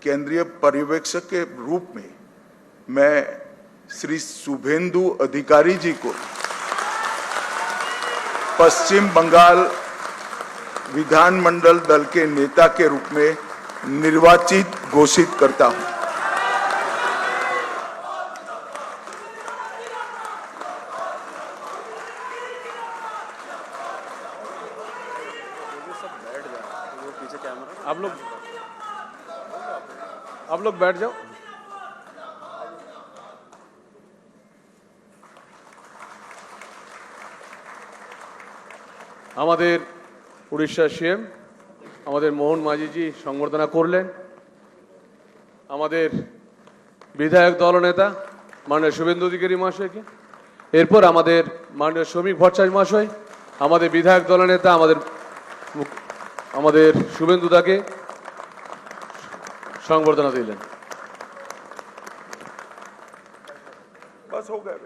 केंद्रीय पर्यवेक्षक के रूप में मैं श्री शुभेंदु अधिकारी जी को पश्चिम बंगाल विधानमंडल दल के नेता के रूप में निर्वाचित घोषित करता हूं। आप लोग बैठ जाओ। আমাদের উড়িষ্যার সিএম আমাদের মোহন মাঝিজি সংবর্ধনা করলেন। আমাদের বিধায়ক দলনেতা মাননীয় শুভেন্দু অধিকারী মহাশয়কে, এরপর আমাদের মাননীয় শ্রমিক ভট্টাচার্য মহাশয় আমাদের বিধায়ক দলনেতা আমাদের শুভেন্দুদাকে সংবর্ধনা দিলেন। बस हो गया।